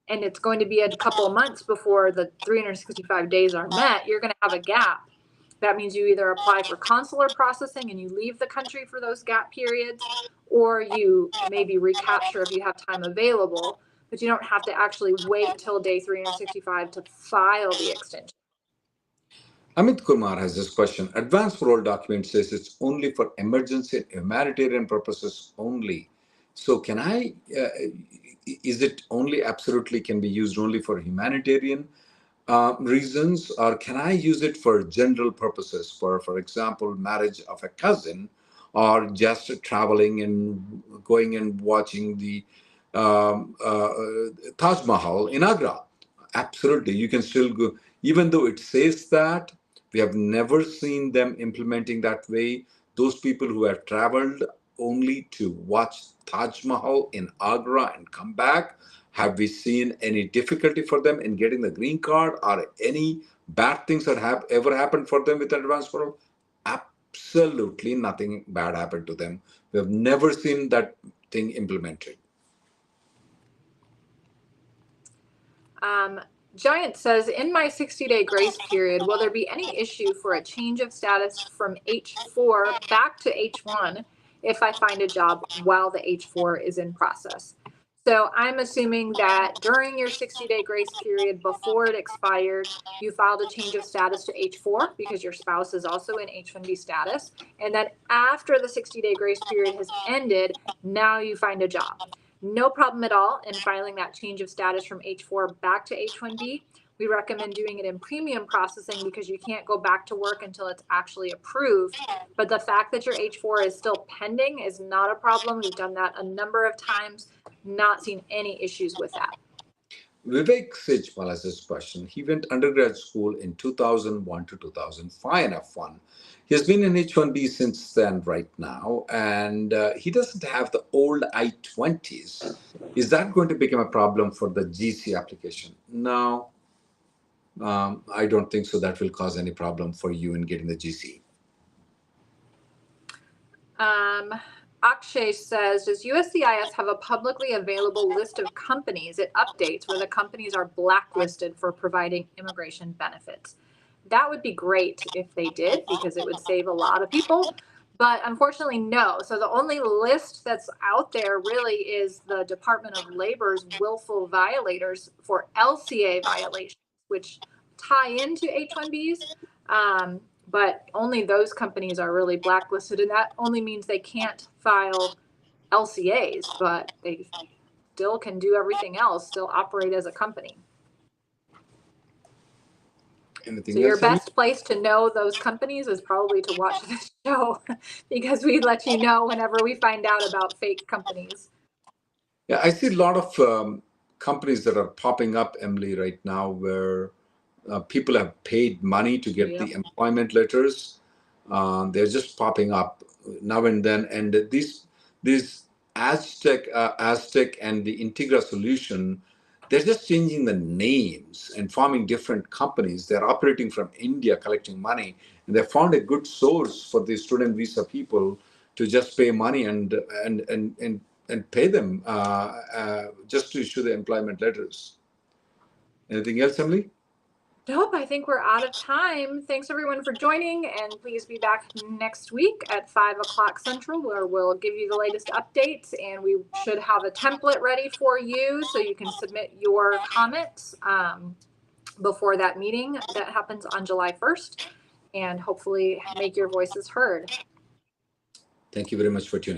B: and it's going to be a couple of months before the 365 days are met, you're going to have a gap. That means you either apply for consular processing and you leave the country for those gap periods, or you maybe recapture if you have time available, but you don't have to actually wait until day 365 to file the extension.
A: Amit Kumar has this question. Advance parole document says it's only for emergency and humanitarian purposes only. So can I, is it only absolutely can be used only for humanitarian reasons, or can I use it for general purposes, for example, marriage of a cousin, or just traveling and going and watching the Taj Mahal in Agra? Absolutely, you can still go, even though it says that. We have never seen them implementing that way. Those people who have traveled only to watch Taj Mahal in Agra and come back, have we seen any difficulty for them in getting the green card, or any bad things that have ever happened for them with advance parole? Absolutely nothing bad happened to them. We have never seen that thing implemented.
B: Giant says, in my 60-day grace period, will there be any issue for a change of status from H4 back to H1 if I find a job while the H4 is in process? So I'm assuming that during your 60-day grace period before it expired, you filed a change of status to H4 because your spouse is also in H-1B status. And then after the 60-day grace period has ended, now you find a job. No problem at all in filing that change of status from H4 back to H-1B. We recommend doing it in premium processing because you can't go back to work until it's actually approved. But the fact that your H4 is still pending is not a problem. We've done that a number of times, not seen any issues with that.
A: Vivek Sejpal has this question. He went undergrad school in 2001 to 2005 and F1. He has been in H-1B since then right now, and he doesn't have the old I-20s. Is that going to become a problem for the GC application? No, I don't think so. That will cause any problem for you in getting the GC.
B: Akshay says, does USCIS have a publicly available list of companies it updates where the companies are blacklisted for providing immigration benefits? That would be great if they did, because it would save a lot of people. But unfortunately, no. So the only list that's out there really is the Department of Labor's willful violators for LCA violations, which tie into H-1Bs. But only those companies are really blacklisted, and that only means they can't file LCAs, but they still can do everything else, still operate as a company.
A: Anything
B: so your
A: else?
B: best place to know those companies is probably to watch this show, because we let you know whenever we find out about fake companies.
A: Yeah, I see a lot of companies that are popping up, Emily, right now, where people have paid money to get the employment letters. They're just popping up now and then. And these Aztec and the Integra solution, they're just changing the names and forming different companies. They're operating from India, collecting money. And they found a good source for the student visa people to just pay money and and pay them just to issue the employment letters. Anything else, Emily?
B: Nope, I think we're out of time. Thanks everyone for joining, and please be back next week at 5 o'clock Central, where we'll give you the latest updates, and we should have a template ready for you so you can submit your comments before that meeting that happens on July 1st, and hopefully make your voices heard.
A: Thank you very much for tuning in.